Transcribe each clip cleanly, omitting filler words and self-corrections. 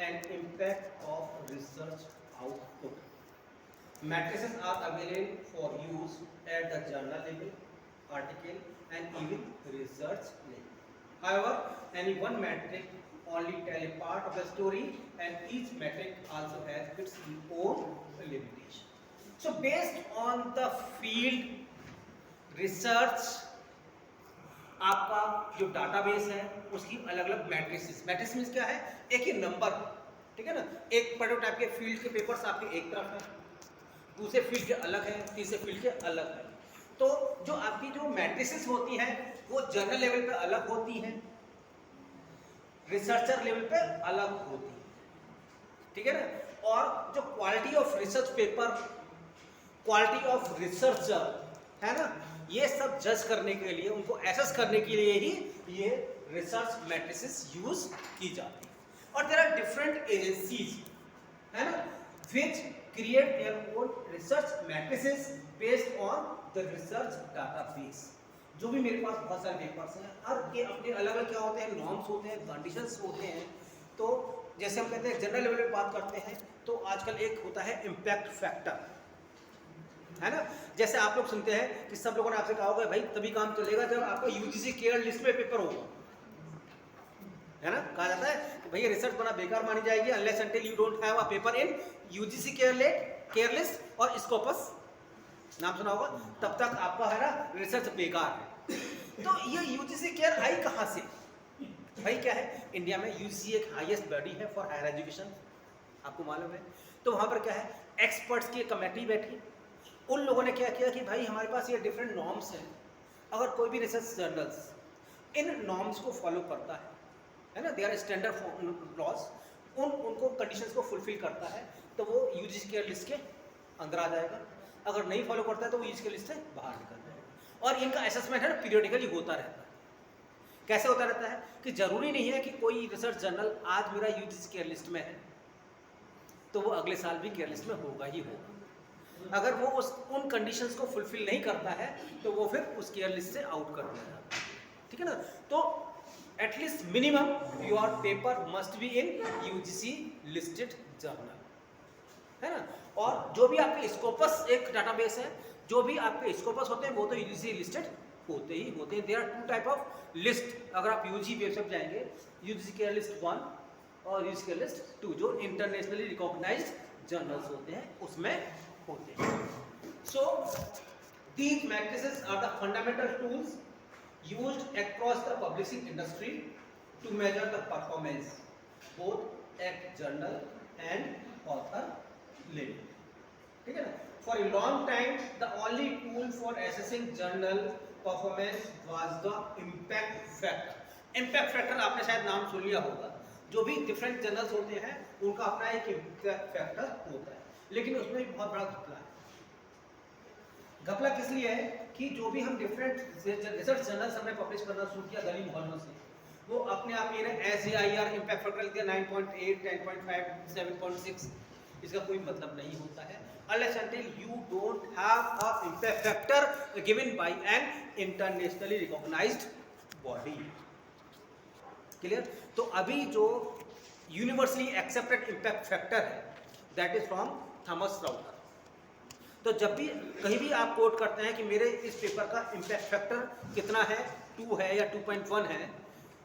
and impact of research output. Matrices are available for use at the journal level, article, and even research level. However, any one metric only tell a part of the story, and each metric also has its own limitation. So, based on the field research, आपका जो database है उसकी अलग अलग matrices, matrix means क्या है, एक ही number, ठीक है ना, एक पर्टिकुलर टाइप के फील्ड के पेपर्स आपके एक तरफ है, दूसरे फील्ड के अलग है, तीसरे फील्ड के अलग है। तो जो आपकी जो मैट्रिसेस होती हैं वो जर्नल लेवल पे अलग होती हैं, रिसर्चर लेवल पे अलग होती है, ठीक है ना। और जो quality of research paper, quality of researcher है ना, ये सब जज करने के लिए, उनको एसेस करने के लिए ही ये रिसर्च मैट्रिसेस यूज की जाती है। और देयर आर डिफरेंट एजेंसीज, है ना, which create their own research matrices based on the research database. जो भी मेरे पास बहुत सारे पेपर्स हैं, हर के अपने अलग अलग क्या होते हैं, नॉर्म्स होते हैं, कंडीशंस होते हैं। तो जैसे हम कहते हैं जनरल लेवल पे बात करते हैं, तो आजकल एक होता है इम्पैक्ट फैक्टर, है ना। जैसे आप लोग सुनते हैं कि सब लोगों ने आपसे कहा होगा भाई तभी काम चलेगा जब आपका यूजीसी केयर लिस्ट में पेपर होगा, है ना। कहा जाता है कि भैया रिसर्च बना बेकार मानी जाएगी unless until you don't have a paper in UGC care list और स्कोपस, नाम सुना होगा, तब तक आपका है ना रिसर्च बेकार है। तो ये यूजीसी केयर आई कहाँ से? भाई क्या है, इंडिया में यूजीसी एक हाईएस्ट बॉडी है फॉर हायर एजुकेशन, आपको मालूम है। तो वहाँ पर क्या है, एक्सपर्ट्स की कमेटी बैठी, उन लोगों ने क्या किया कि भाई हमारे पास ये डिफरेंट नॉर्म्स हैं, अगर कोई भी रिसर्च जर्नल्स इन नॉर्म्स को फॉलो करता है ना, दे आर स्टैंडर्ड लॉज, उनको कंडीशंस को फुलफिल करता है, तो वो यूजीसी केयर लिस्ट के अंदर आ जाएगा। अगर नहीं फॉलो करता है तो वो यूजीसी केयर लिस्ट से बाहर निकल जाएगा। और इनका असेसमेंट है ना पीरियडिकली होता रहता है। कैसे होता रहता है कि जरूरी नहीं है कि कोई रिसर्च जर्नल आज मेरा यूजीसी केयर लिस्ट में है तो वो अगले साल भी केयर लिस्ट में होगा ही होगा। अगर वो उन कंडीशंस को फुलफिल नहीं करता है तो वो फिर उस केयर लिस्ट से आउट कर दिया जाता है, ठीक है ना। तो at least minimum your paper must be in UGC listed journal, है ना। और जो भी आपके स्कोपस एक डाटाबेस है, जो भी आपके स्कोपस होते हैं वो तो यूजीसी लिस्टेड होते ही होते हैं। There are two type of list, अगर आप यूजी वेबसाइट जाएंगे, यूजीसी केयर लिस्ट 1 और यूजीसी केयर लिस्ट 2 जो इंटरनेशनली रिकॉग्नाइज्ड जर्नल्स होते हैं उसमें होते हैं। So these matrices are the fundamental tools used across the publishing industry to measure the performance both at journal and author level, ठीक है ना। For a long time the only tool for assessing journal performance was the impact factor. Impact factor आपने शायद नाम सुन लिया होगा, जो भी डिफरेंट जर्नल्स होते हैं उनका अपना एक इम्पैक्ट फैक्टर होता है, लेकिन उसमें भी बहुत बड़ा घपला है। घपला किस लिए है कि जो भी हम डिफरेंट रिसर्च जर्नल्स हमने पब्लिश करना शुरू किया गली मोहल्लों से, वो अपने आप ये SAIR इम्पैक्ट फैक्टर लिख दिया 9.8, 10.5, 7.6, इसका कोई मतलब नहीं होता है unless until you don't have a impact factor given by an internationally recognized body, clear. तो अभी जो यूनिवर्सली एक्सेप्टेड इम्पैक्ट फैक्टर है that is from Thomas router. तो जब भी कहीं भी आप कोट करते हैं कि मेरे इस पेपर का इम्पैक्ट फैक्टर कितना है, 2 है या 2.1 है,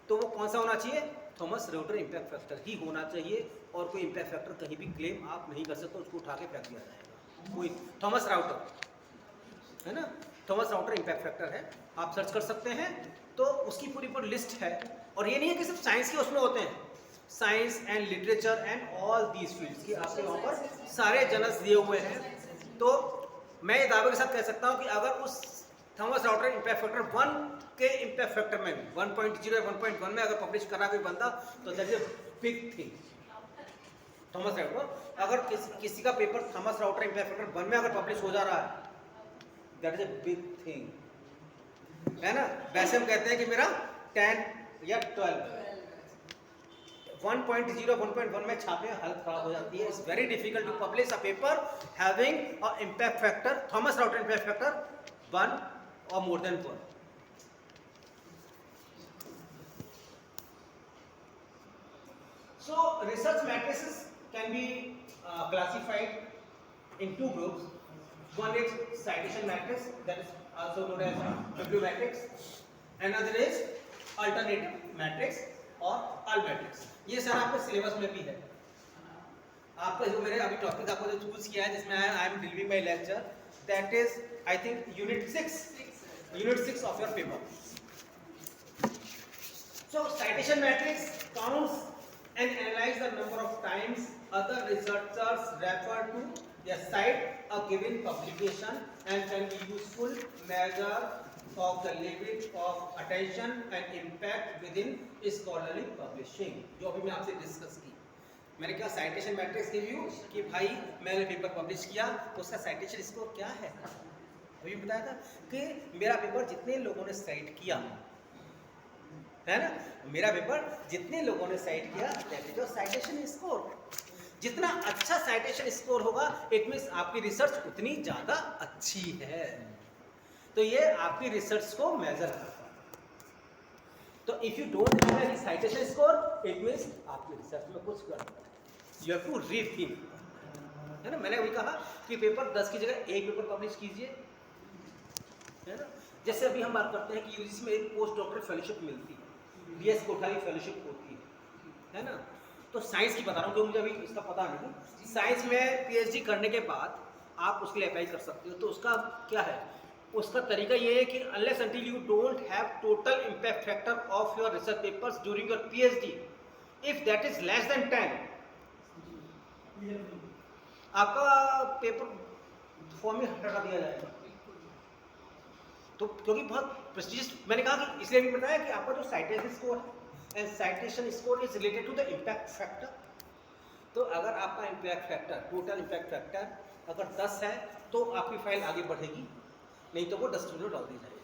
तो वो कौन सा होना चाहिए, थॉमस राउटर इम्पैक्ट फैक्टर ही होना चाहिए। और कोई इम्पैक्ट फैक्टर कहीं भी क्लेम आप नहीं कर सकते, उसको उठा के फेंक दिया जाएगा। कोई थॉमस राउटर है ना, थॉमस राउटर इम्पैक्ट फैक्टर है, आप सर्च कर सकते हैं, तो उसकी पूरी पूरी लिस्ट है। और ये नहीं है कि सिर्फ साइंस के उसमें होते हैं, science and literature and all these fields की आपके वहाँ पर सारे जर्नल्स दिए हुए हैं। तो मैं ये दावे के साथ कह सकता हूँ कि अगर उस थॉमस राउटर इम्पैक्ट फैक्टर 1 के इम्पैक्ट फैक्टर में 1.0 या 1.1 में अगर पब्लिश करा कोई बंदा तो that is a big thing. Thomas router अगर किसी का paper Thomas Reuters impact factor 1 में अगर पब्लिश हो जा रहा है that is a big thing, है ना। वैसे हम कहते हैं कि मेरा 10 या 12 1.0 1.1 में छापे हालत खराब हो जाती है। It's very difficult to publish a paper having a impact factor Thomson Reuters impact factor 1 और more than 1। So research matrices can be classified in two groups. One is citation matrix, that is also known as bibliometrics. Another is alternative matrix or AL matrix. ये sir आपके syllabus में भी है. आपका जो मेरे अभी टॉपिक आपको जो चूज किया है जिसमें I am delivering my lecture, that is I think unit 6 of your paper. So citation matrix counts and analyze the number of times other researchers refer to a cite a given publication and can be useful measure of the level of attention and impact within scholarly publishing. जो अभी मैं आपसे discuss की, मैंने कहा citation matrix review कि भाई मैंने पेपर पब्लिश किया, उसका साइटेशन स्कोर क्या है. अभी बताया था कि मेरा पेपर जितने लोगों ने साइट किया है ना, मेरा पेपर जितने लोगों ने साइट किया, that is your citation score. जितना अच्छा साइटेशन स्कोर होगा इट मींस आपकी रिसर्च उतनी ज़्यादा अच्छी है. तो ये आपकी रिसर्च को मेजर करता है. तो if you don't have any citation score it means आपकी रिसर्च में कुछ गड़बड़ है. यू हैव टू रीथिंक, है ना. मैंने वही कहा कि पेपर 10 की जगह एक पेपर पब्लिश कीजिए, है ना. जैसे अभी हम बात करते हैं कि यूजीसी में एक पोस्ट डॉक्टरेट फेलोशिप मिलती है, बीएस कोठारी फेलोशिप होती है ना. तो साइंस की बता रहा हूँ क्योंकि मुझे अभी इसका पता नहीं. साइंस में पीएचडी करने के बाद आप उसके लिए अप्लाई कर सकते हो. तो उसका क्या है, उसका तरीका ये है कि unless until you don't have total impact factor of your research papers during your PhD, if that is less than 10, आपका पेपर फॉर्म में हटा दिया जाएगा. तो क्योंकि बहुत प्रेस्टिजियस, मैंने कहा कि इसलिए भी बताया कि आपका जो साइटेशन स्कोर है, and citation score is related to the impact factor. तो अगर आपका impact factor, total impact factor अगर 10 है तो आपकी फाइल आगे बढ़ेगी, नहीं तो वो डस्टबिन में डाल दी जाएगी.